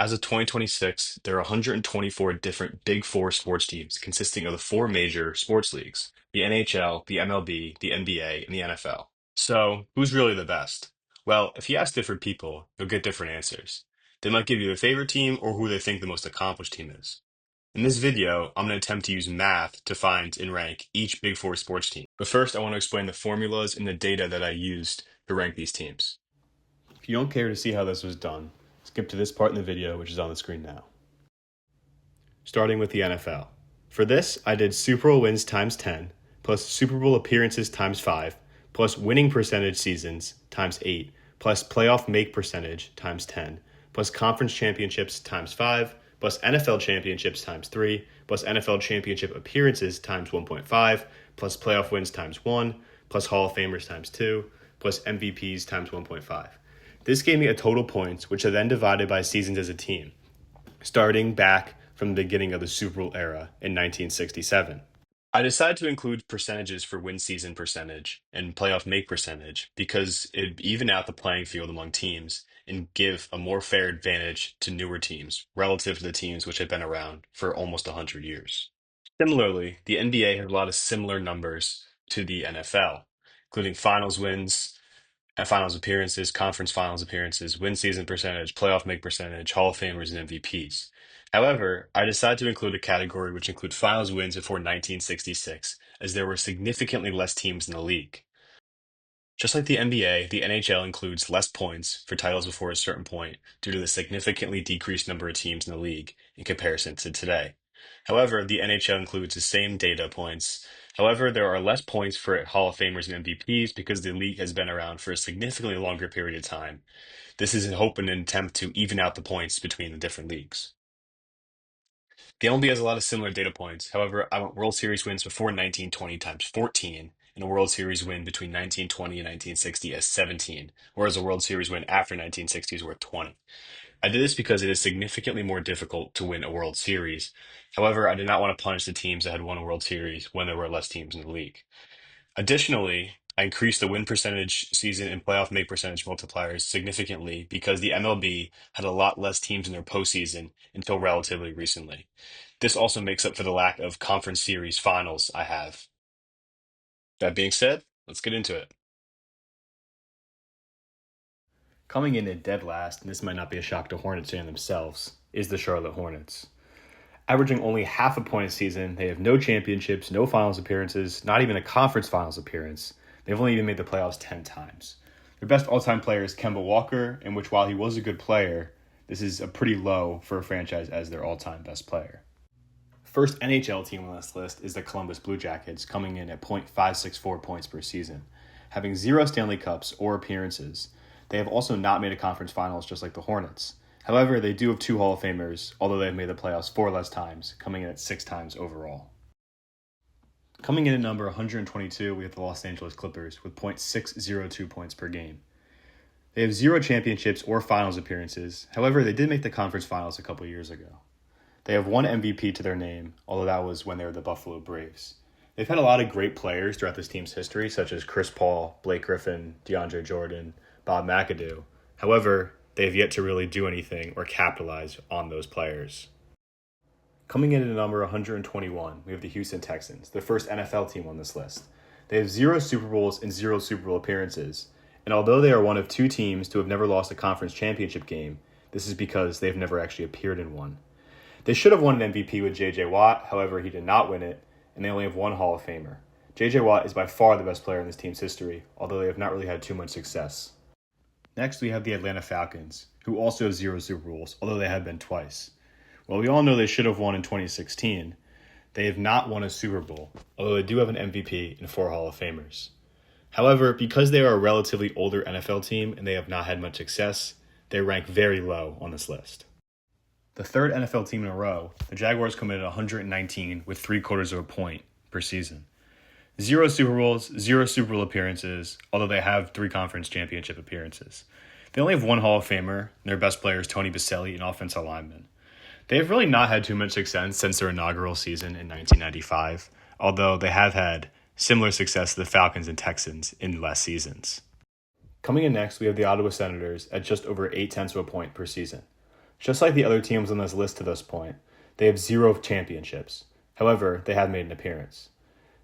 As of 2026, there are 124 different Big Four sports teams consisting of the four major sports leagues, the NHL, the MLB, the NBA, and the NFL. So, who's really the best? Well, if you ask different people, you'll get different answers. They might give you their favorite team or who they think the most accomplished team is. In this video, I'm going to attempt to use math to find and rank each Big Four sports team. But first, I want to explain the formulas and the data that I used to rank these teams. If you don't care to see how this was done, skip to this part in the video, which is on the screen now. Starting with the NFL. For this, I did Super Bowl wins times 10, plus Super Bowl appearances times 5, plus winning percentage seasons times 8, plus playoff make percentage times 10, plus conference championships times 5, plus NFL championships times 3, plus NFL championship appearances times 1.5, plus playoff wins times 1, plus Hall of Famers times 2, plus MVPs times 1.5. This gave me a total points, which are then divided by seasons as a team, starting back from the beginning of the Super Bowl era in 1967. I decided to include percentages for win season percentage and playoff make percentage because it'd even out the playing field among teams and give a more fair advantage to newer teams relative to the teams which had been around for almost 100 years. Similarly, the NBA has a lot of similar numbers to the NFL, including finals wins, finals appearances, conference finals appearances, win season percentage, playoff make percentage, Hall of Famers, and MVPs. However, I decided to include a category which include finals wins before 1966, as there were significantly less teams in the league. Just like the NBA, the NHL includes less points for titles before a certain point due to the significantly decreased number of teams in the league in comparison to today. However, the NHL includes the same data points. However, there are less points for Hall of Famers and MVPs because the league has been around for a significantly longer period of time. This is in hope and an attempt to even out the points between the different leagues. The MLB has a lot of similar data points. However, I want World Series wins before 1920 times 14, and a World Series win between 1920 and 1960 as 17, whereas a World Series win after 1960 is worth 20. I did this because it is significantly more difficult to win a World Series. However, I did not want to punish the teams that had won a World Series when there were less teams in the league. Additionally, I increased the win percentage season and playoff make percentage multipliers significantly because the MLB had a lot less teams in their postseason until relatively recently. This also makes up for the lack of conference series finals I have. That being said, let's get into it. Coming in at dead last, and this might not be a shock to Hornets fan themselves, is the Charlotte Hornets. Averaging only half a point a season, they have no championships, no finals appearances, not even a conference finals appearance. They've only even made the playoffs 10 times. Their best all-time player is Kemba Walker, in which while he was a good player, this is a pretty low for a franchise as their all-time best player. First NHL team on this list is the Columbus Blue Jackets, coming in at .564 points per season. Having 0 Stanley Cups or appearances, they have also not made a conference finals just like the Hornets. However, they do have 2 Hall of Famers, although they've made the playoffs 4 less times, coming in at 6 times overall. Coming in at number 122, we have the Los Angeles Clippers with .602 points per game. They have 0 championships or finals appearances. However, they did make the conference finals a couple years ago. They have 1 MVP to their name, although that was when they were the Buffalo Braves. They've had a lot of great players throughout this team's history, such as Chris Paul, Blake Griffin, DeAndre Jordan, Bob McAdoo. However, they have yet to really do anything or capitalize on those players. Coming in at number 121, we have the Houston Texans, the first NFL team on this list. They have 0 Super Bowls and 0 Super Bowl appearances, and although they are one of 2 teams to have never lost a conference championship game, this is because they've never actually appeared in one. They should have won an MVP with J.J. Watt, however, he did not win it, and they only have 1 Hall of Famer. J.J. Watt is by far the best player in this team's history, although they have not really had too much success. Next, we have the Atlanta Falcons, who also have 0 Super Bowls, although they have been twice. While we all know they should have won in 2016, they have not won a Super Bowl, although they do have an MVP and 4 Hall of Famers. However, because they are a relatively older NFL team and they have not had much success, they rank very low on this list. The third NFL team in a row, the Jaguars come in at 119 with 3/4 of a point per season. 0 Super Bowls, 0 Super Bowl appearances, although they have 3 conference championship appearances. They only have 1 Hall of Famer, and their best player is Tony Baselli, an offensive lineman. They have really not had too much success since their inaugural season in 1995, although they have had similar success to the Falcons and Texans in last seasons. Coming in next, we have the Ottawa Senators at just over 0.8 of a point per season. Just like the other teams on this list to this point, they have 0 championships. However, they have made an appearance.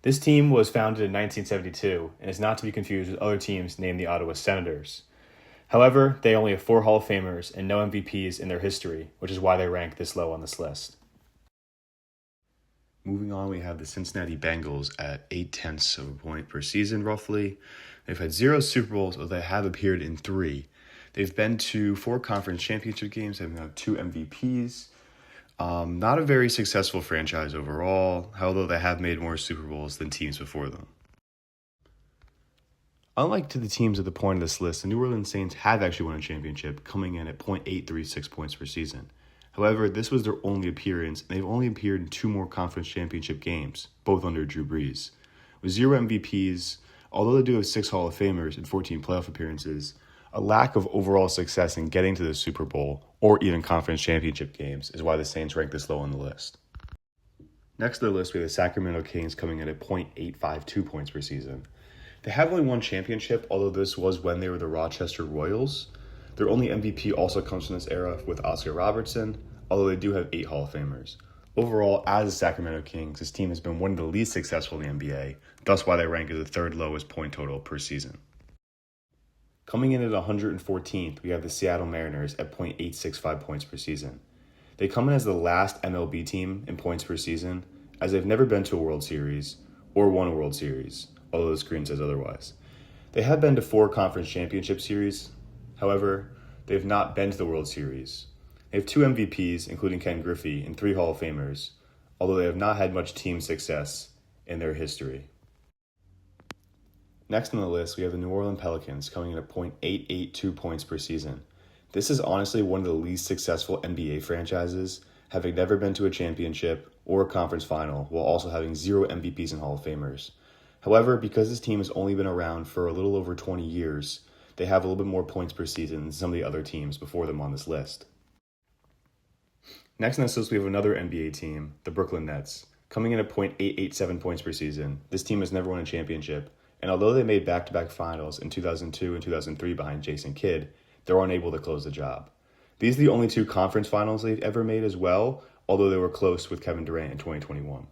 This team was founded in 1972 and is not to be confused with other teams named the Ottawa Senators. However, they only have 4 Hall of Famers and no MVPs in their history, which is why they rank this low on this list. Moving on, we have the Cincinnati Bengals at 0.8 of a point per season, roughly. They've had 0 Super Bowls, although they have appeared in 3. They've been to 4 conference championship games. They've had 2 MVPs. Not a very successful franchise overall, although they have made more Super Bowls than teams before them. Unlike to the teams at the point of this list, the New Orleans Saints have actually won a championship, coming in at 0.836 points per season. However, this was their only appearance, and they've only appeared in 2 more conference championship games, both under Drew Brees. With 0 MVPs, although they do have 6 Hall of Famers and 14 playoff appearances, a lack of overall success in getting to the Super Bowl or even conference championship games is why the Saints rank this low on the list. Next on the list, we have the Sacramento Kings coming in at 0.852 points per season. They have only one championship, although this was when they were the Rochester Royals. Their only MVP also comes from this era with Oscar Robertson, although they do have 8 Hall of Famers. Overall, as the Sacramento Kings, this team has been one of the least successful in the NBA, thus why they rank as the 3rd lowest point total per season. Coming in at 114th, we have the Seattle Mariners at 0.865 points per season. They come in as the last MLB team in points per season, as they've never been to a World Series or won a World Series, although the screen says otherwise. They have been to 4 conference championship series. However, they have not been to the World Series. They have 2 MVPs, including Ken Griffey, and 3 Hall of Famers, although they have not had much team success in their history. Next on the list, we have the New Orleans Pelicans coming in at 0.882 points per season. This is honestly one of the least successful NBA franchises, having never been to a championship or a conference final, while also having 0 MVPs and Hall of Famers. However, because this team has only been around for a little over 20 years, they have a little bit more points per season than some of the other teams before them on this list. Next on this list, we have another NBA team, the Brooklyn Nets, coming in at 0.887 points per season. This team has never won a championship, and although they made back-to-back finals in 2002 and 2003 behind Jason Kidd, they're unable to close the job. These are the only 2 conference finals they've ever made as well, although they were close with Kevin Durant in 2021.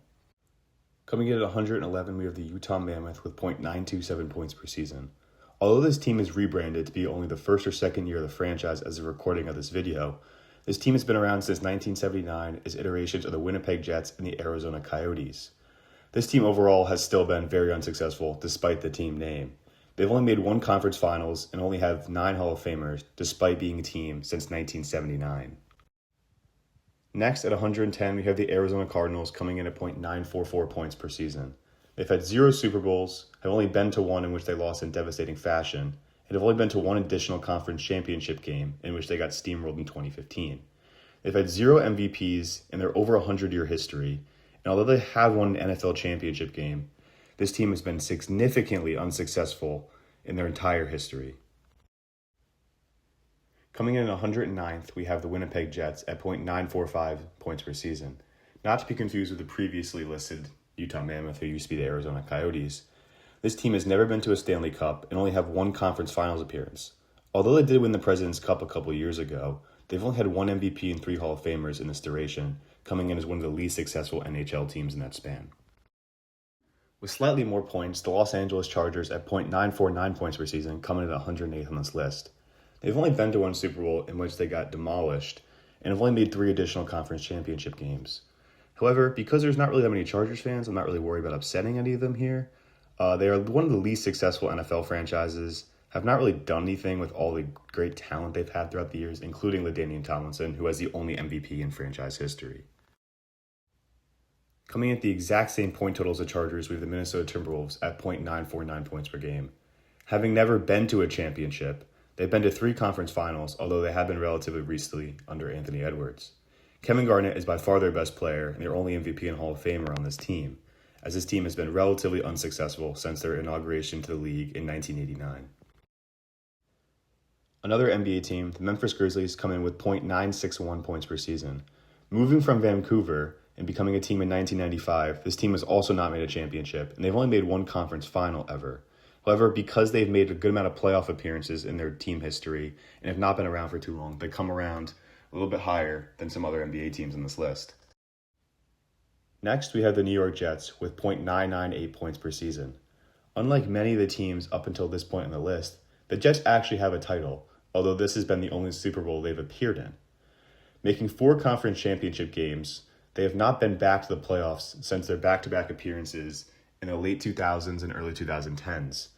Coming in at 111, we have the Utah Mammoth with 0.927 points per season. Although this team is rebranded to be only the 1st or 2nd year of the franchise as a recording of this video, this team has been around since 1979 as iterations of the Winnipeg Jets and the Arizona Coyotes. This team overall has still been very unsuccessful despite the team name. They've only made 1 conference finals and only have 9 Hall of Famers despite being a team since 1979. Next, at 110, we have the Arizona Cardinals coming in at 0.944 points per season. They've had 0 Super Bowls, have only been to 1 in which they lost in devastating fashion, and have only been to 1 additional conference championship game in which they got steamrolled in 2015. They've had 0 MVPs in their over 100-year history, and although they have won an NFL championship game, this team has been significantly unsuccessful in their entire history. Coming in at 109th, we have the Winnipeg Jets at 0.945 points per season. Not to be confused with the previously listed Utah Mammoth, who used to be the Arizona Coyotes. This team has never been to a Stanley Cup and only have 1 conference finals appearance. Although they did win the President's Cup a couple years ago, they've only had 1 MVP and 3 Hall of Famers in this duration, coming in as one of the least successful NHL teams in that span. With slightly more points, the Los Angeles Chargers at 0.949 points per season come in at 108th on this list. They've only been to 1 Super Bowl in which they got demolished, and have only made 3 additional conference championship games. However, because there's not really that many Chargers fans, I'm not really worried about upsetting any of them here. They are one of the least successful NFL franchises, have not really done anything with all the great talent they've had throughout the years, including LaDainian Tomlinson, who has the only MVP in franchise history. Coming in at the exact same point totals as the Chargers, we have the Minnesota Timberwolves at 0.949 points per game. Having never been to a championship, they've been to 3 conference finals, although they have been relatively recently under Anthony Edwards. Kevin Garnett is by far their best player and their only MVP and Hall of Famer on this team, as this team has been relatively unsuccessful since their inauguration to the league in 1989. Another NBA team, the Memphis Grizzlies, come in with 0.961 points per season. Moving from Vancouver and becoming a team in 1995, this team has also not made a championship, and they've only made 1 conference final ever. However, because they've made a good amount of playoff appearances in their team history and have not been around for too long, they come around little bit higher than some other NBA teams on this list. Next, we have the New York Jets with .998 points per season. Unlike many of the teams up until this point in the list, the Jets actually have a title, although this has been the only Super Bowl they've appeared in. Making 4 conference championship games, they have not been back to the playoffs since their back-to-back appearances in the late 2000s and early 2010s.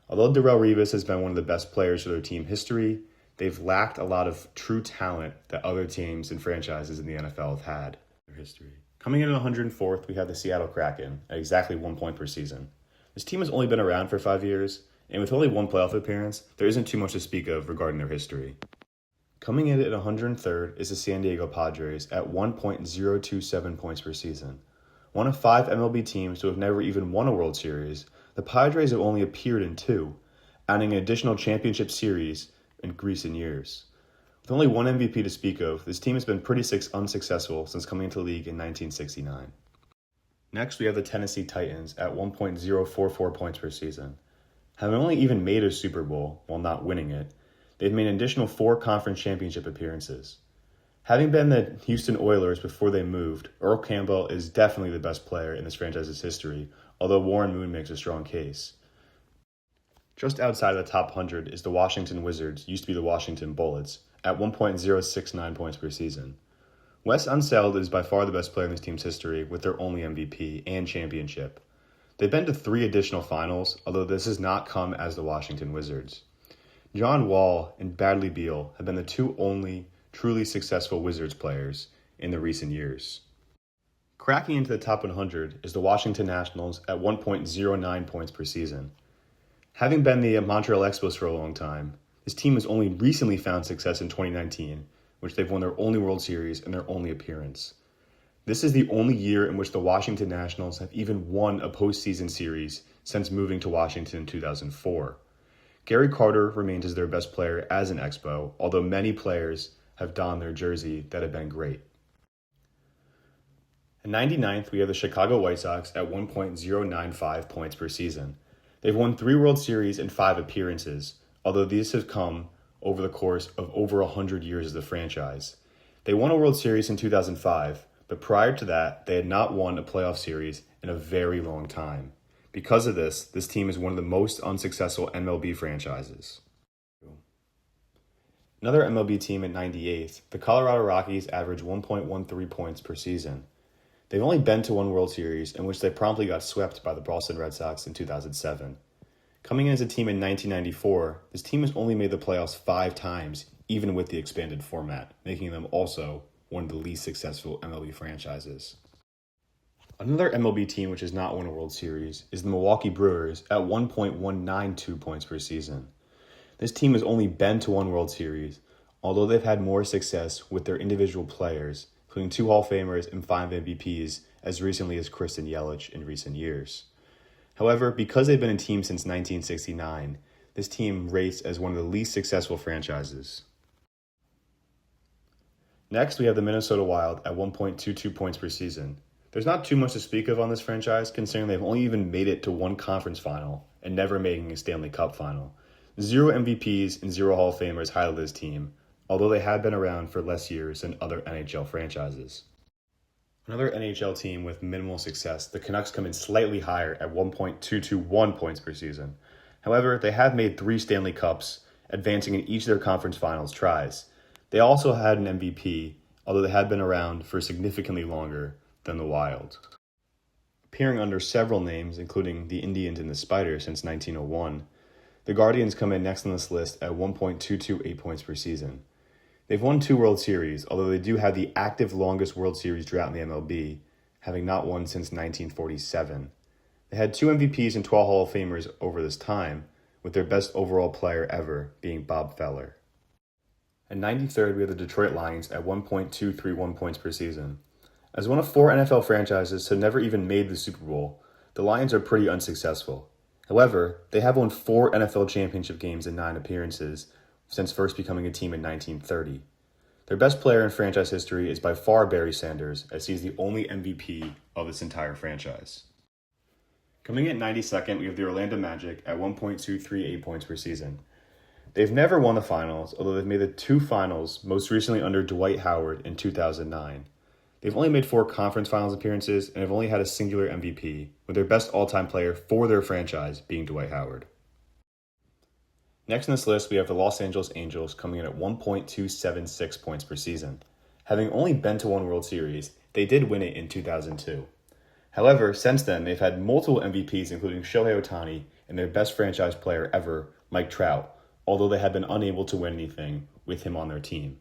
Although Darrelle Revis has been one of the best players for their team history, they've lacked a lot of true talent that other teams and franchises in the NFL have had in their history. Coming in at 104th, we have the Seattle Kraken at exactly 1 point per season. This team has only been around for 5 years, and with only 1 playoff appearance, there isn't too much to speak of regarding their history. Coming in at 103rd is the San Diego Padres at 1.027 points per season. One of 5 MLB teams to have never even won a World Series, the Padres have only appeared in 2, adding an additional championship series in recent years. With only 1 MVP to speak of, this team has been pretty unsuccessful since coming into the league in 1969. Next, we have the Tennessee Titans at 1.044 points per season. Having only even made a Super Bowl while not winning it, they've made an additional 4 conference championship appearances. Having been the Houston Oilers before they moved, Earl Campbell is definitely the best player in this franchise's history, although Warren Moon makes a strong case. Just outside of the top 100 is the Washington Wizards, used to be the Washington Bullets, at 1.069 points per season. Wes Unseld is by far the best player in this team's history with their only MVP and championship. They've been to 3 additional finals, although this has not come as the Washington Wizards. John Wall and Bradley Beal have been the 2 only truly successful Wizards players in the recent years. Cracking into the top 100 is the Washington Nationals at 1.09 points per season. Having been the Montreal Expos for a long time, this team has only recently found success in 2019, which they've won their only World Series and their only appearance. This is the only year in which the Washington Nationals have even won a postseason series since moving to Washington in 2004. Gary Carter remains as their best player as an Expo, although many players have donned their jersey that have been great. At 99th, we have the Chicago White Sox at 1.095 points per season. They've won 3 World Series and 5 appearances, although these have come over the course of over 100 years as a franchise. They won a World Series in 2005, but prior to that, they had not won a playoff series in a very long time. Because of this team is one of the most unsuccessful MLB franchises. Another MLB team at 98th, the Colorado Rockies average 1.13 points per season. They've only been to 1 World Series, in which they promptly got swept by the Boston Red Sox in 2007. Coming in as a team in 1994, this team has only made the playoffs 5 times, even with the expanded format, making them also one of the least successful MLB franchises. Another MLB team which has not won a World Series is the Milwaukee Brewers at 1.192 points per season. This team has only been to 1 World Series, although they've had more success with their individual players, including 2 Hall of Famers and 5 MVPs as recently as Kristen Yelich in recent years. However, because they've been a team since 1969, this team rates as one of the least successful franchises. Next, we have the Minnesota Wild at 1.22 points per season. There's not too much to speak of on this franchise, considering they've only even made it to 1 conference final and never making a Stanley Cup final. 0 MVPs and 0 Hall of Famers highlight this team, although they have been around for less years than other NHL franchises. Another NHL team with minimal success, the Canucks come in slightly higher at 1.221 points per season. However, they have made 3 Stanley Cups, advancing in each of their conference finals tries. They also had an MVP, although they had been around for significantly longer than the Wild. Appearing under several names, including the Indians and the Spiders since 1901, the Guardians come in next on this list at 1.228 points per season. They've won 2 World Series, although they do have the active longest World Series drought in the MLB, having not won since 1947. They had 2 MVPs and 12 Hall of Famers over this time, with their best overall player ever being Bob Feller. At 93rd, we have the Detroit Lions at 1.231 points per season. As one of 4 NFL franchises to never even made the Super Bowl, the Lions are pretty unsuccessful. However, they have won 4 NFL championship games in 9 appearances since first becoming a team in 1930. Their best player in franchise history is by far Barry Sanders, as he is the only MVP of this entire franchise. Coming in at 92nd, we have the Orlando Magic at 1.238 points per season. They've never won the finals, although they've made the two finals, most recently under Dwight Howard in 2009. They've only made 4 conference finals appearances and have only had a singular MVP, with their best all-time player for their franchise being Dwight Howard. Next on this list, we have the Los Angeles Angels coming in at 1.276 points per season. Having only been to one World Series, they did win it in 2002. However, since then, they've had multiple MVPs, including Shohei Ohtani and their best franchise player ever, Mike Trout, although they have been unable to win anything with him on their team.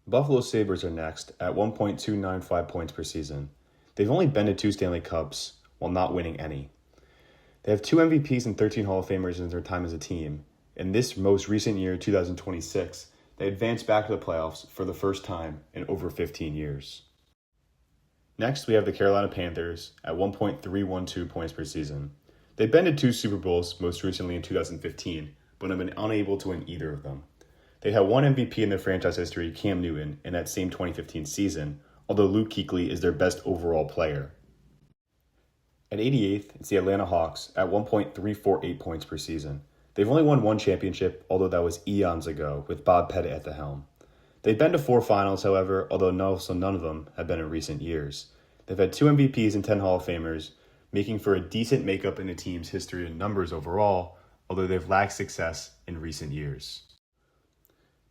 Buffalo Sabres are next at 1.295 points per season. They've only been to 2 Stanley Cups while not winning any. They have 2 MVPs and 13 Hall of Famers in their time as a team. In this most recent year, 2026, they advanced back to the playoffs for the first time in over 15 years. Next, we have the Carolina Panthers at 1.312 points per season. They've been to 2 Super Bowls, most recently in 2015, but have been unable to win either of them. They had 1 MVP in their franchise history, Cam Newton, in that same 2015 season, although Luke Kuechly is their best overall player. At 88th, it's the Atlanta Hawks at 1.348 points per season. They've only won 1 championship, although that was eons ago, with Bob Pettit at the helm. They've been to 4 finals, however, although none of them have been in recent years. They've had 2 MVPs and 10 Hall of Famers, making for a decent makeup in the team's history and numbers overall, although they've lacked success in recent years.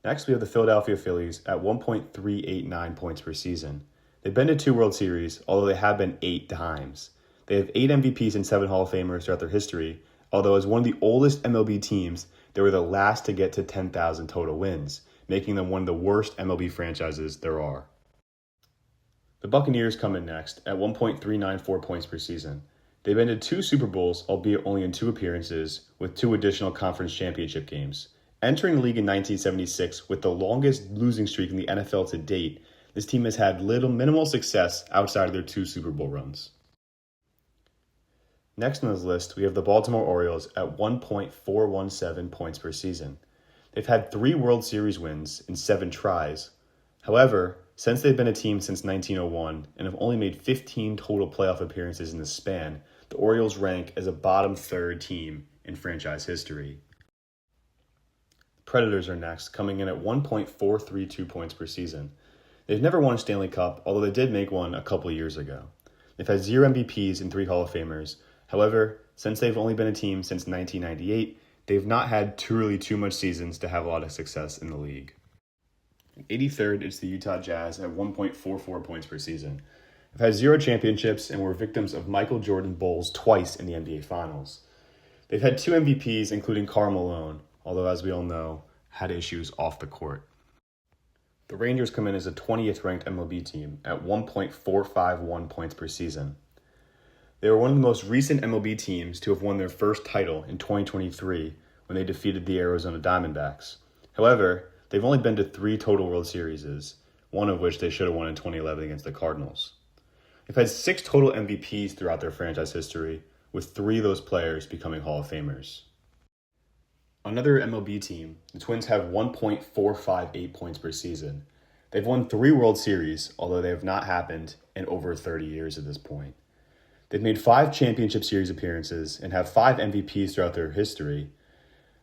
Next, we have the Philadelphia Phillies at 1.389 points per season. They've been to 2 World Series, although they have been 8 times. They have 8 MVPs and 7 Hall of Famers throughout their history, although as one of the oldest MLB teams, they were the last to get to 10,000 total wins, making them one of the worst MLB franchises there are. The Buccaneers come in next at 1.394 points per season. They've been to 2 Super Bowls, albeit only in 2 appearances, with 2 additional conference championship games. Entering the league in 1976 with the longest losing streak in the NFL to date, this team has had minimal success outside of their 2 Super Bowl runs. Next on this list, we have the Baltimore Orioles at 1.417 points per season. They've had 3 World Series wins in 7 tries. However, since they've been a team since 1901 and have only made 15 total playoff appearances in this span, the Orioles rank as a bottom 3rd team in franchise history. The Predators are next, coming in at 1.432 points per season. They've never won a Stanley Cup, although they did make one a couple years ago. They've had 0 MVPs and 3 Hall of Famers. However, since they've only been a team since 1998, they've not had too much seasons to have a lot of success in the league. 83rd, it's the Utah Jazz at 1.44 points per season. They've had 0 championships and were victims of Michael Jordan Bulls twice in the NBA Finals. They've had 2 MVPs, including Karl Malone, although as we all know, had issues off the court. The Rangers come in as a 20th ranked MLB team at 1.451 points per season. They were one of the most recent MLB teams to have won their first title in 2023 when they defeated the Arizona Diamondbacks. However, they've only been to 3 total World Series, one of which they should have won in 2011 against the Cardinals. They've had 6 total MVPs throughout their franchise history, with 3 of those players becoming Hall of Famers. Another MLB team, the Twins have 1.458 points per season. They've won 3 World Series, although they have not happened in over 30 years at this point. They've made 5 championship series appearances and have 5 MVPs throughout their history.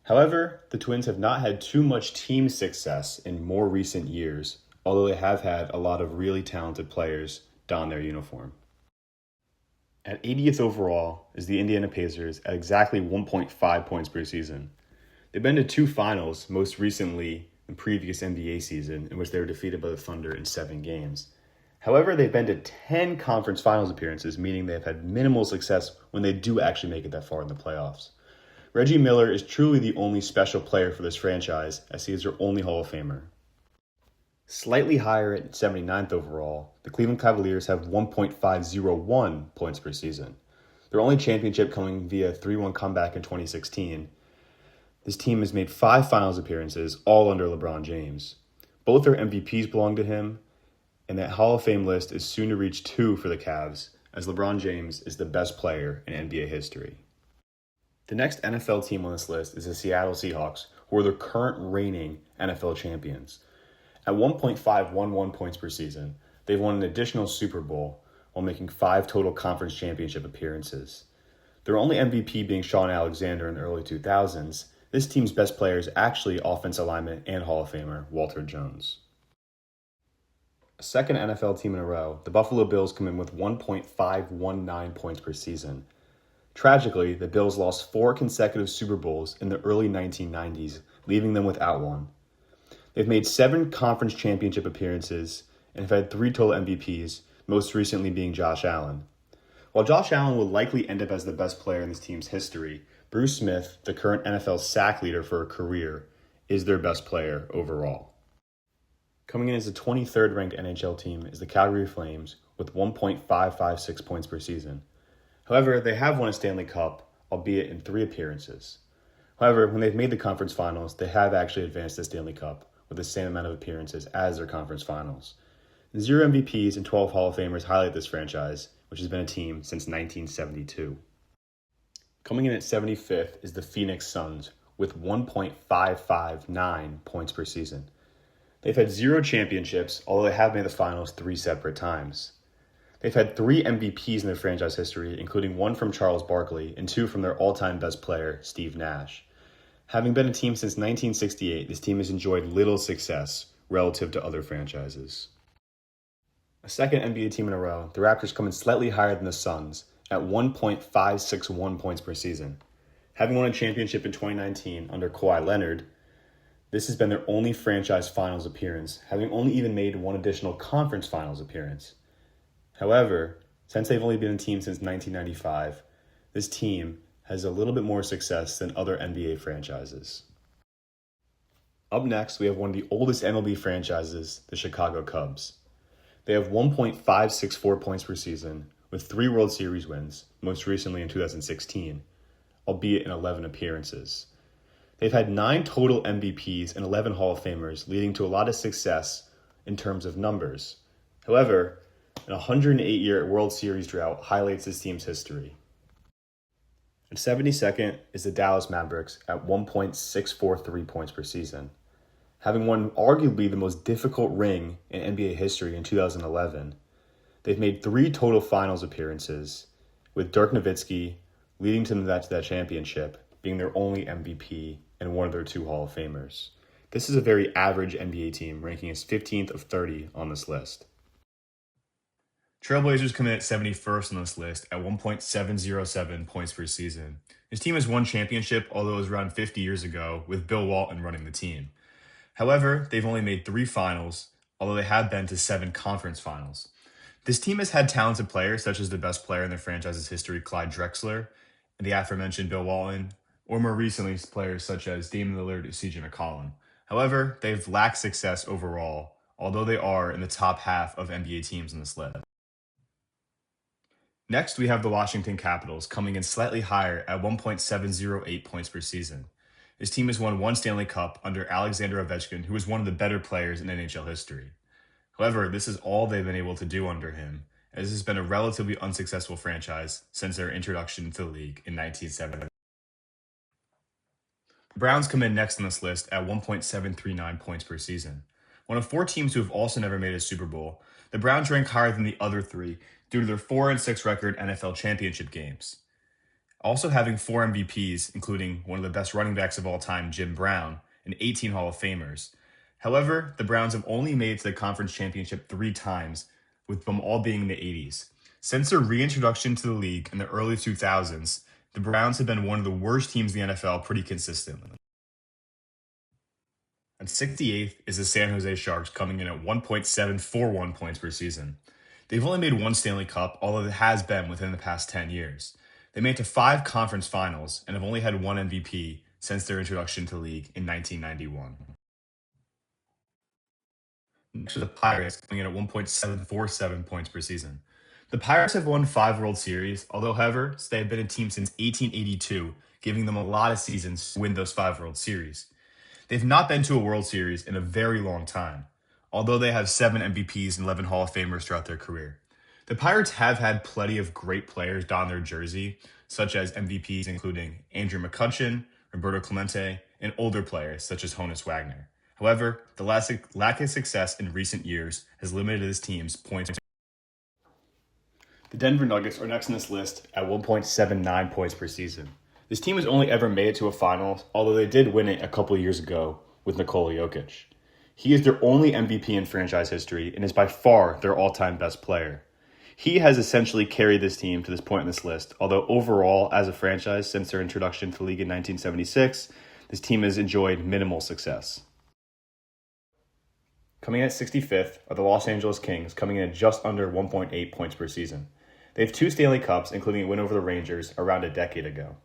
However, the Twins have not had too much team success in more recent years, although they have had a lot of really talented players don their uniform. At 80th overall is the Indiana Pacers at exactly 1.5 points per season. They've been to 2 finals, most recently the previous NBA season, in which they were defeated by the Thunder in 7 games. However, they've been to 10 conference finals appearances, meaning they've had minimal success when they do actually make it that far in the playoffs. Reggie Miller is truly the only special player for this franchise, as he is their only Hall of Famer. Slightly higher at 79th overall, the Cleveland Cavaliers have 1.501 points per season. Their only championship coming via a 3-1 comeback in 2016. This team has made 5 finals appearances, all under LeBron James. Both their MVPs belong to him, and that Hall of Fame list is soon to reach 2 for the Cavs, as LeBron James is the best player in NBA history. The next NFL team on this list is the Seattle Seahawks, who are the current reigning NFL champions. At 1.511 points per season, they've won an additional Super Bowl while making 5 total conference championship appearances. Their only MVP being Shaun Alexander in the early 2000s, This team's best player is actually offensive lineman and Hall of Famer Walter Jones. A second NFL team in a row, the Buffalo Bills come in with 1.519 points per season. Tragically, the Bills lost 4 consecutive Super Bowls in the early 1990s, leaving them without one. They've made 7 conference championship appearances and have had 3 total MVPs, most recently being Josh Allen. While Josh Allen will likely end up as the best player in this team's history, Bruce Smith, the current NFL sack leader for a career, is their best player overall. Coming in as the 23rd ranked NHL team is the Calgary Flames with 1.556 points per season. However, they have won a Stanley Cup, albeit in 3 appearances. However, when they've made the conference finals, they have actually advanced the Stanley Cup with the same amount of appearances as their conference finals. 0 MVPs and 12 Hall of Famers highlight this franchise, which has been a team since 1972. Coming in at 75th is the Phoenix Suns with 1.559 points per season. They've had 0 championships, although they have made the finals 3 separate times. They've had 3 MVPs in their franchise history, including 1 from Charles Barkley and 2 from their all-time best player, Steve Nash. Having been a team since 1968, this team has enjoyed little success relative to other franchises. A second NBA team in a row, the Raptors come in slightly higher than the Suns at 1.561 points per season. Having won a championship in 2019 under Kawhi Leonard, this has been their only franchise finals appearance, having only even made 1 additional conference finals appearance. However, since they've only been a team since 1995, this team has a little bit more success than other NBA franchises. Up next, we have one of the oldest MLB franchises, the Chicago Cubs. They have 1.564 points per season, with 3 World Series wins, most recently in 2016, albeit in 11 appearances. They've had 9 total MVPs and 11 Hall of Famers, leading to a lot of success in terms of numbers. However, an 108-year World Series drought highlights this team's history. And 72nd is the Dallas Mavericks at 1.643 points per season. Having won arguably the most difficult ring in NBA history in 2011, they've made 3 total finals appearances, with Dirk Nowitzki leading them to that championship, being their only MVP and one of their 2 Hall of Famers. This is a very average NBA team, ranking as 15th of 30 on this list. Trailblazers come in at 71st on this list at 1.707 points per season. His team has won championship, although it was around 50 years ago, with Bill Walton running the team. However, they've only made 3 finals, although they have been to 7 conference finals. This team has had talented players, such as the best player in their franchise's history, Clyde Drexler, and the aforementioned Bill Walton, or more recently, players such as Damian Lillard and CJ McCollum. However, they've lacked success overall, although they are in the top half of NBA teams in this list. Next, we have the Washington Capitals, coming in slightly higher at 1.708 points per season. His team has won 1 Stanley Cup under Alexander Ovechkin, who is one of the better players in NHL history. However, this is all they've been able to do under him, as this has been a relatively unsuccessful franchise since their introduction to the league in 1970. The Browns come in next on this list at 1.739 points per season. One of 4 teams who have also never made a Super Bowl, the Browns rank higher than the other 3 due to their 4-6 record NFL championship games. Also having 4 MVPs, including one of the best running backs of all time, Jim Brown, and 18 Hall of Famers. However, the Browns have only made it to the conference championship 3 times, with them all being in the 80s. Since their reintroduction to the league in the early 2000s, the Browns have been one of the worst teams in the NFL pretty consistently. And 68th is the San Jose Sharks, coming in at 1.741 points per season. They've only made 1 Stanley Cup, although it has been within the past 10 years. They made it to 5 conference finals and have only had 1 MVP since their introduction to the league in 1991. Next are the Pirates, coming in at 1.747 points per season. The Pirates have won 5 World Series, although, however, they have been a team since 1882, giving them a lot of seasons to win those 5 World Series. They've not been to a World Series in a very long time, although they have 7 MVPs and 11 Hall of Famers throughout their career. The Pirates have had plenty of great players don their jersey, such as MVPs including Andrew McCutchen, Roberto Clemente, and older players such as Honus Wagner. However, the lack of success in recent years has limited this team's points. The Denver Nuggets are next on this list at 1.79 points per season. This team has only ever made it to a finals, although they did win it a couple years ago with Nikola Jokic. He is their only MVP in franchise history and is by far their all-time best player. He has essentially carried this team to this point in this list, although overall, as a franchise, since their introduction to the league in 1976, this team has enjoyed minimal success. Coming in at 65th are the Los Angeles Kings, coming in at just under 1.8 points per season. They have 2 Stanley Cups, including a win over the Rangers around a decade ago.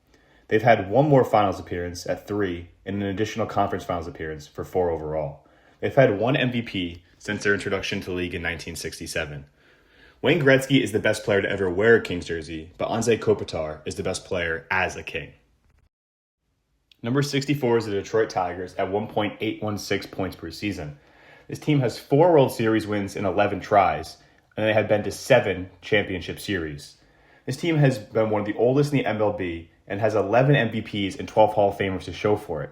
They've had 1 more finals appearance at 3 and an additional conference finals appearance for 4 overall. They've had 1 MVP since their introduction to the league in 1967. Wayne Gretzky is the best player to ever wear a Kings jersey, but Anze Kopitar is the best player as a King. Number 64 is the Detroit Tigers at 1.816 points per season. This team has 4 World Series wins in 11 tries, and they have been to 7 championship series. This team has been one of the oldest in the MLB and has 11 MVPs and 12 Hall of Famers to show for it.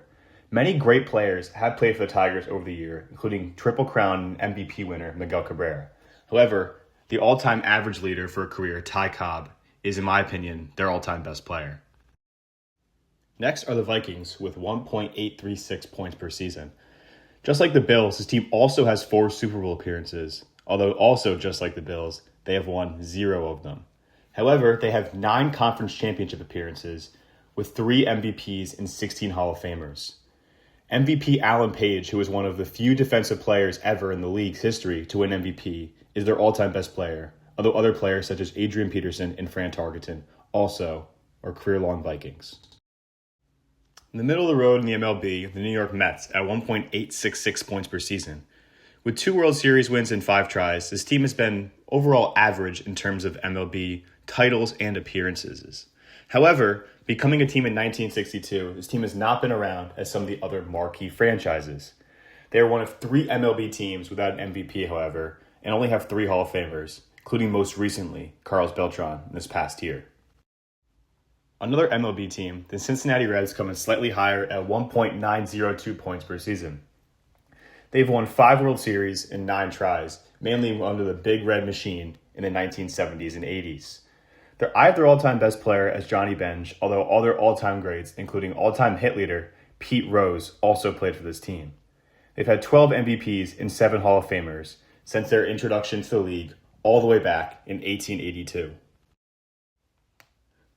Many great players have played for the Tigers over the year, including Triple Crown MVP winner Miguel Cabrera. However, the all-time average leader for a career, Ty Cobb, is, in my opinion, their all-time best player. Next are the Vikings with 1.836 points per season. Just like the Bills, this team also has 4 Super Bowl appearances, although also just like the Bills, they have won 0 of them. However, they have 9 conference championship appearances with 3 MVPs and 16 Hall of Famers. MVP Alan Page, who is one of the few defensive players ever in the league's history to win MVP, is their all-time best player, although other players such as Adrian Peterson and Fran Tarkenton also are career-long Vikings. In the middle of the road in the MLB, the New York Mets at 1.866 points per season. With 2 World Series wins in 5 tries, this team has been overall average in terms of MLB titles and appearances. However, becoming a team in 1962, this team has not been around as some of the other marquee franchises. They are one of 3 MLB teams without an MVP, however, and only have 3 Hall of Famers, including most recently Carlos Beltran this past year. Another MLB team, the Cincinnati Reds, come in slightly higher at 1.902 points per season. They've won 5 World Series in 9 tries, mainly under the Big Red Machine in the 1970s and 80s. I have their all-time best player as Johnny Bench, although all their all-time greats, including all-time hit leader Pete Rose, also played for this team. They've had 12 MVPs and 7 Hall of Famers since their introduction to the league all the way back in 1882.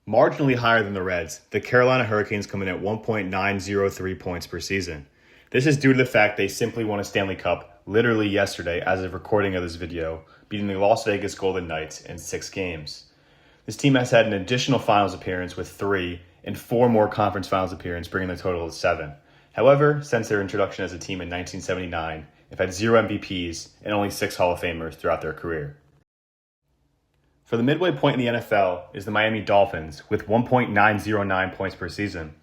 Marginally higher than the Reds, the Carolina Hurricanes come in at 1.903 points per season. This is due to the fact they simply won a Stanley Cup literally yesterday as of recording of this video, beating the Las Vegas Golden Knights in 6 games. This team has had an additional finals appearance with 3 and 4 more conference finals appearances, bringing the total to 7. However, since their introduction as a team in 1979, they've had 0 MVPs and only 6 Hall of Famers throughout their career. For the midway point in the NFL is the Miami Dolphins with 1.909 points per season.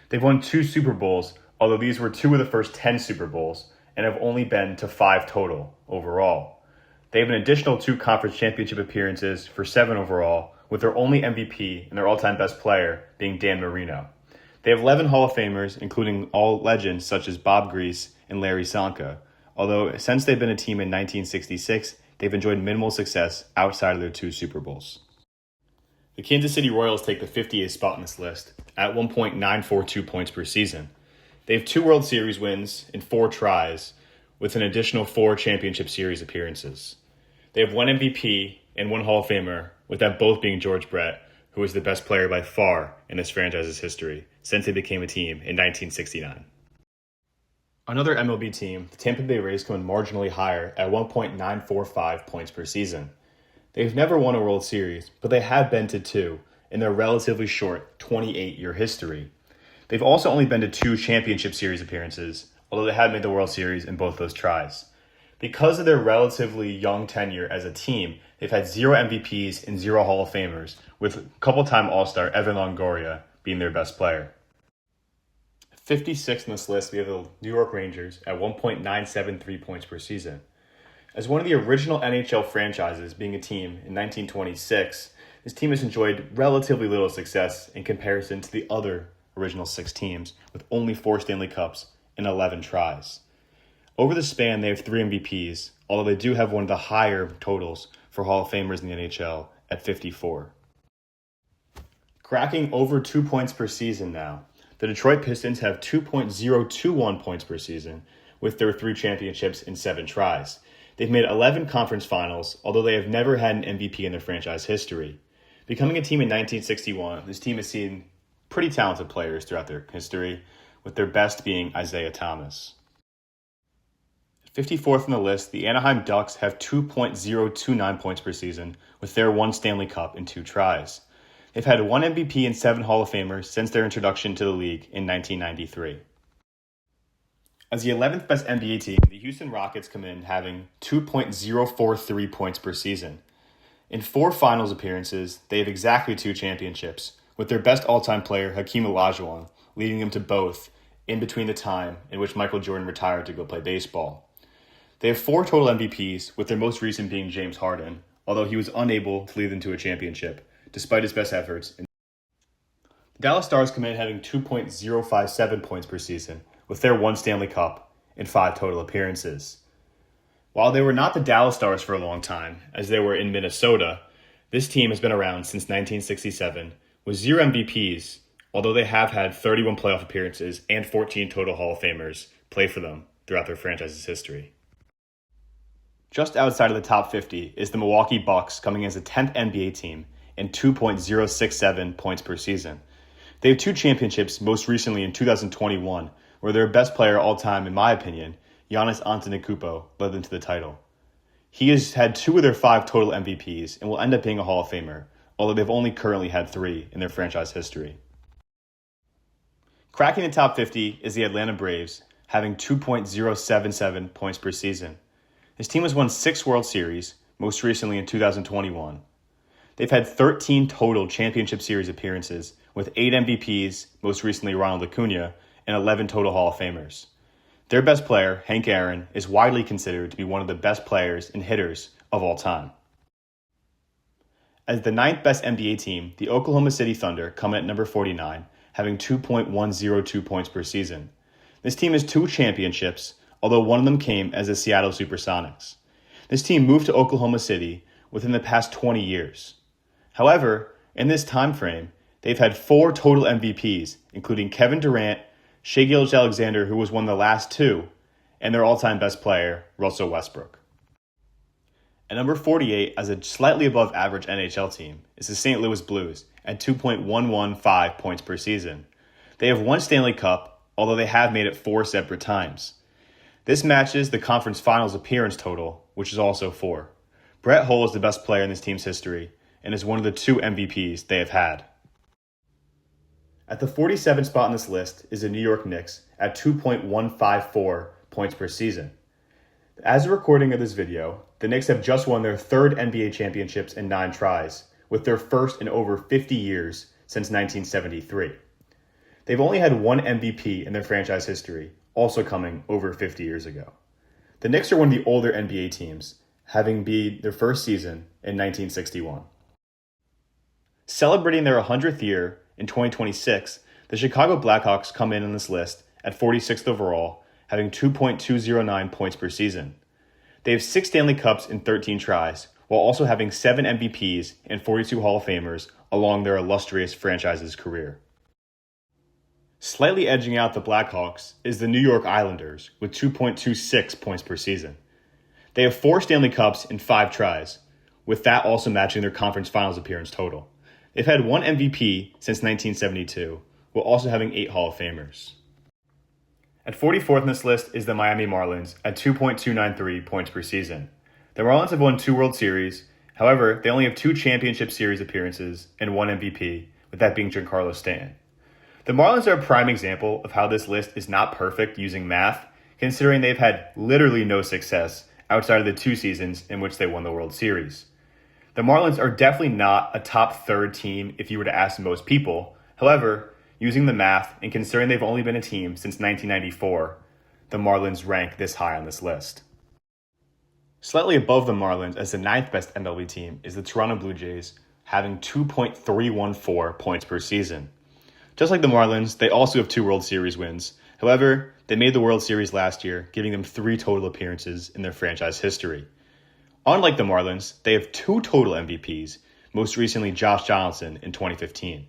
They've won 2 Super Bowls, although these were 2 of the first 10 Super Bowls, and have only been to 5 total overall. They have an additional 2 conference championship appearances for 7 overall, with their only MVP and their all-time best player being Dan Marino. They have 11 Hall of Famers, including all legends such as Bob Grease and Larry Csonka, although since they've been a team in 1966, they've enjoyed minimal success outside of their 2 Super Bowls. The Kansas City Royals take the 50th spot in this list at 1.942 points per season. They have 2 World Series wins in 4 tries, with an additional 4 championship series appearances. They have 1 MVP and 1 Hall of Famer, with that both being George Brett, who is the best player by far in this franchise's history since they became a team in 1969. Another MLB team, the Tampa Bay Rays, come in marginally higher at 1.945 points per season. They've never won a World Series, but they have been to 2 in their relatively short 28-year history. They've also only been to 2 championship series appearances, although they have made the World Series in both those tries. Because of their relatively young tenure as a team, they've had 0 MVPs and 0 Hall of Famers, with a couple-time All-Star Evan Longoria being their best player. 56th on this list, we have the New York Rangers at 1.973 points per season. As one of the original NHL franchises, being a team in 1926, this team has enjoyed relatively little success in comparison to the other original 6 teams, with only 4 Stanley Cups and 11 tries. Over the span, they have 3 MVPs, although they do have one of the higher totals for Hall of Famers in the NHL at 54. Cracking over 2 points per season now. The Detroit Pistons have 2.021 points per season with their 3 championships in 7 tries. They've made 11 conference finals, although they have never had an MVP in their franchise history. Becoming a team in 1961, this team has seen pretty talented players throughout their history, with their best being Isaiah Thomas. 54th on the list, the Anaheim Ducks have 2.029 points per season with their 1 Stanley Cup in 2 tries. They've had 1 MVP and 7 Hall of Famers since their introduction to the league in 1993. As the 11th best NBA team, the Houston Rockets come in having 2.043 points per season. In 4 finals appearances, they have exactly 2 championships, with their best all-time player, Hakeem Olajuwon, leading them to both in between the time in which Michael Jordan retired to go play baseball. They have 4 total MVPs, with their most recent being James Harden, although he was unable to lead them to a championship, despite his best efforts. The Dallas Stars come in having 2.057 points per season, with their 1 Stanley Cup in 5 total appearances. While they were not the Dallas Stars for a long time, as they were in Minnesota, this team has been around since 1967 with 0 MVPs, although they have had 31 playoff appearances and 14 total Hall of Famers play for them throughout their franchise's history. Just outside of the top 50 is the Milwaukee Bucks, coming as the 10th NBA team and 2.067 points per season. They have 2 championships, most recently in 2021, where their best player all time, in my opinion, Giannis Antetokounmpo, led them to the title. He has had 2 of their 5 total MVPs and will end up being a Hall of Famer, although they've only currently had 3 in their franchise history. Cracking the top 50 is the Atlanta Braves, having 2.077 points per season. This team has won 6 World Series, most recently in 2021. They've had 13 total championship series appearances, with 8 MVPs, most recently Ronald Acuna, and 11 total Hall of Famers. Their best player, Hank Aaron, is widely considered to be one of the best players and hitters of all time. As the 9th best NBA team, the Oklahoma City Thunder come in at number 49, having 2.102 points per season. This team has 2 championships, although one of them came as the Seattle Supersonics. This team moved to Oklahoma City within the past 20 years. However, in this time frame, they've had 4 total MVPs, including Kevin Durant, Shai Gilgeous-Alexander, who was one of the last 2, and their all-time best player, Russell Westbrook. At number 48, as a slightly above average NHL team, is the St. Louis Blues at 2.115 points per season. They have 1 Stanley Cup, although they have made it 4 separate times. This matches the conference finals appearance total, which is also 4. Brett Hull is the best player in this team's history and is one of the 2 MVPs they have had. At the 47th spot on this list is the New York Knicks at 2.154 points per season. As a recording of this video, the Knicks have just won their 3rd NBA championships in 9 tries, with their first in over 50 years since 1973. They've only had 1 MVP in their franchise history, also coming over 50 years ago. The Knicks are one of the older NBA teams, having been their first season in 1961. Celebrating their 100th year in 2026, the Chicago Blackhawks come in on this list at 46th overall, having 2.209 points per season. They have 6 Stanley Cups in 13 tries, while also having 7 MVPs and 42 Hall of Famers along their illustrious franchise's career. Slightly edging out the Blackhawks is the New York Islanders with 2.26 points per season. They have 4 Stanley Cups in 5 tries, with that also matching their conference finals appearance total. They've had 1 MVP since 1972, while also having 8 Hall of Famers. At 44th on this list is the Miami Marlins at 2.293 points per season. The Marlins have won 2 World Series, however, they only have 2 championship series appearances and 1 MVP, with that being Giancarlo Stanton. The Marlins are a prime example of how this list is not perfect using math, considering they've had literally no success outside of the 2 seasons in which they won the World Series. The Marlins are definitely not a top 3rd team if you were to ask most people. However, using the math and considering they've only been a team since 1994, the Marlins rank this high on this list. Slightly above the Marlins as the 9th best MLB team is the Toronto Blue Jays, having 2.314 points per season. Just like the Marlins, they also have 2 World Series wins. However, they made the World Series last year, giving them 3 total appearances in their franchise history. Unlike the Marlins, they have 2 total MVPs, most recently Josh Donaldson in 2015.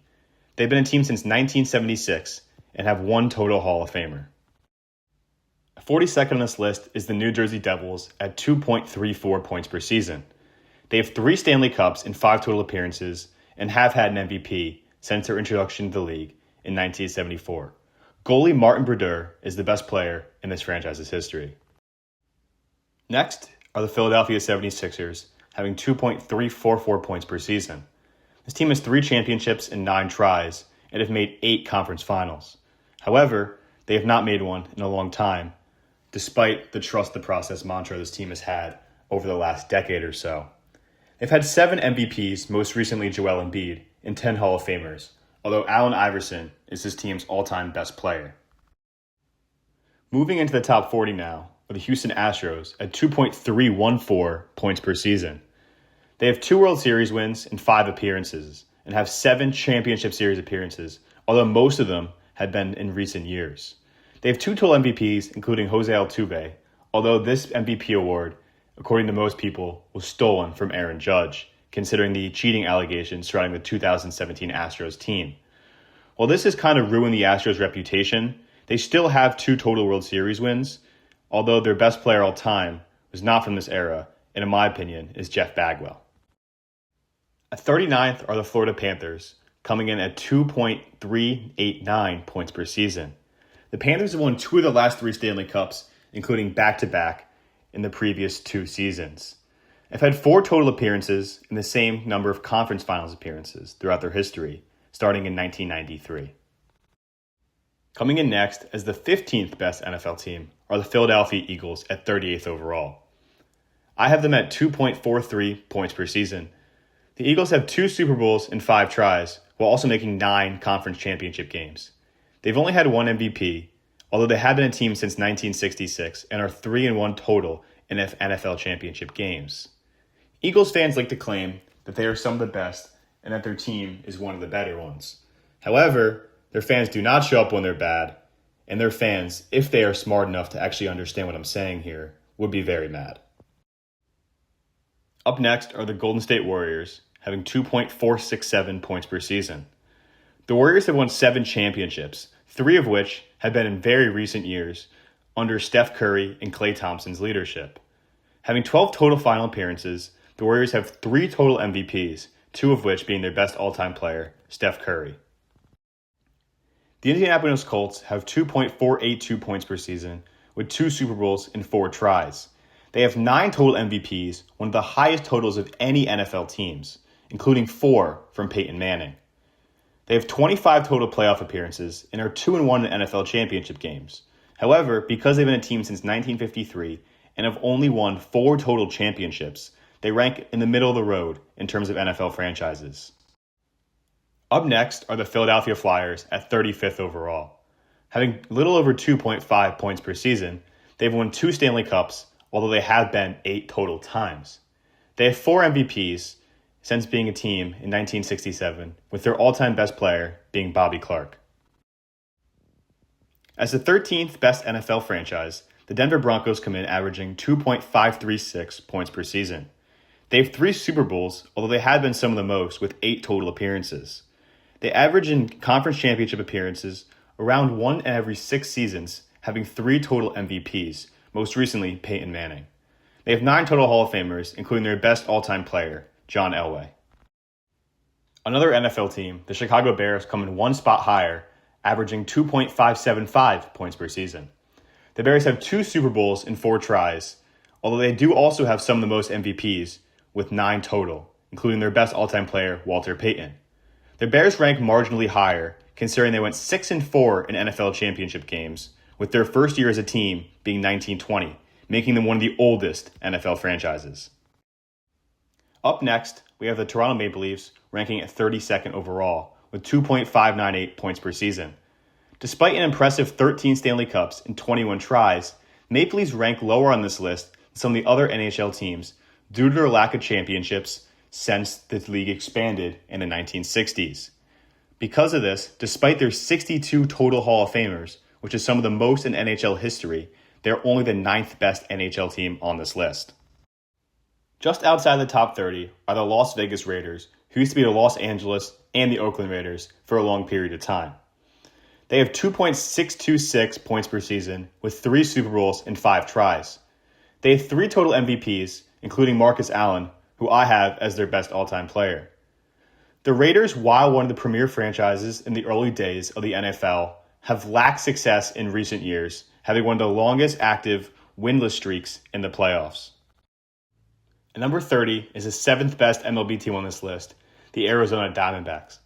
They've been a team since 1976 and have one total Hall of Famer. 42nd on this list is the New Jersey Devils at 2.34 points per season. They have 3 Stanley Cups in 5 total appearances and have had an MVP since their introduction to the league in 1974. Goalie Martin Brodeur is the best player in this franchise's history. Next are the Philadelphia 76ers, having 2.344 points per season. This team has 3 championships in 9 tries and have made 8 conference finals. However, they have not made one in a long time, despite the trust the process mantra this team has had over the last decade or so. They've had 7 MVPs, most recently Joel Embiid, and 10 Hall of Famers, although Allen Iverson is this team's all-time best player. Moving into the top 40 now are the Houston Astros at 2.314 points per season. They have 2 World Series wins and 5 appearances, and have 7 Championship Series appearances, although most of them had been in recent years. They have 2 total MVPs, including Jose Altuve, although this MVP award, according to most people, was stolen from Aaron Judge, considering the cheating allegations surrounding the 2017 Astros team. While this has kind of ruined the Astros' reputation, they still have 2 total World Series wins, although their best player all time was not from this era, and in my opinion, is Jeff Bagwell. At 39th are the Florida Panthers, coming in at 2.389 points per season. The Panthers have won 2 of the last 3 Stanley Cups, including back-to-back in the previous 2 seasons. They've had 4 total appearances and the same number of conference finals appearances throughout their history, starting in 1993. Coming in next as the 15th best NFL team are the Philadelphia Eagles at 38th overall. I have them at 2.43 points per season. The Eagles have 2 Super Bowls in 5 tries, while also making 9 conference championship games. They've only had 1 MVP, although they have been a team since 1966 and are 3-1 total in NFL championship games. Eagles fans like to claim that they are some of the best and that their team is one of the better ones. However, their fans do not show up when they're bad, and their fans, if they are smart enough to actually understand what I'm saying here, would be very mad. Up next are the Golden State Warriors, having 2.467 points per season. The Warriors have won 7 championships, 3 of which have been in very recent years under Steph Curry and Klay Thompson's leadership. Having 12 total final appearances, the Warriors have 3 total MVPs, 2 of which being their best all-time player, Steph Curry. The Indianapolis Colts have 2.482 points per season with 2 Super Bowls in 4 tries. They have 9 total MVPs, one of the highest totals of any NFL teams, including 4 from Peyton Manning. They have 25 total playoff appearances and are 2-1 in NFL championship games. However, because they've been a team since 1953 and have only won 4 total championships, they rank in the middle of the road in terms of NFL franchises. Up next are the Philadelphia Flyers at 35th overall. Having little over 2.5 points per season, they've won 2 Stanley Cups, although they have been 8 total times. They have 4 MVPs since being a team in 1967, with their all-time best player being Bobby Clark. As the 13th best NFL franchise, the Denver Broncos come in averaging 2.536 points per season. They have 3 Super Bowls, although they have been some of the most, with 8 total appearances. They average in conference championship appearances around 1 in every 6 seasons, having 3 total MVPs, most recently Peyton Manning. They have 9 total Hall of Famers, including their best all-time player, John Elway. Another NFL team, the Chicago Bears, come in 1 spot higher, averaging 2.575 points per season. The Bears have 2 Super Bowls in 4 tries, although they do also have some of the most MVPs, with 9 total, including their best all-time player, Walter Payton. The Bears rank marginally higher, considering they went 6-4 in NFL championship games, with their first year as a team being 1920, making them one of the oldest NFL franchises. Up next, we have the Toronto Maple Leafs ranking at 32nd overall, with 2.598 points per season. Despite an impressive 13 Stanley Cups and 21 tries, Maple Leafs rank lower on this list than some of the other NHL teams due to their lack of championships since the league expanded in the 1960s. Because of this, despite their 62 total Hall of Famers, which is some of the most in NHL history, they're only the 9th best NHL team on this list. Just outside the top 30 are the Las Vegas Raiders, who used to be the Los Angeles and the Oakland Raiders for a long period of time. They have 2.626 points per season with 3 Super Bowls and 5 tries. They have 3 total MVPs, including Marcus Allen, who I have as their best all-time player. The Raiders, while one of the premier franchises in the early days of the NFL, have lacked success in recent years, having one of the longest active winless streaks in the playoffs. And number 30 is the 7th best MLB team on this list, the Arizona Diamondbacks.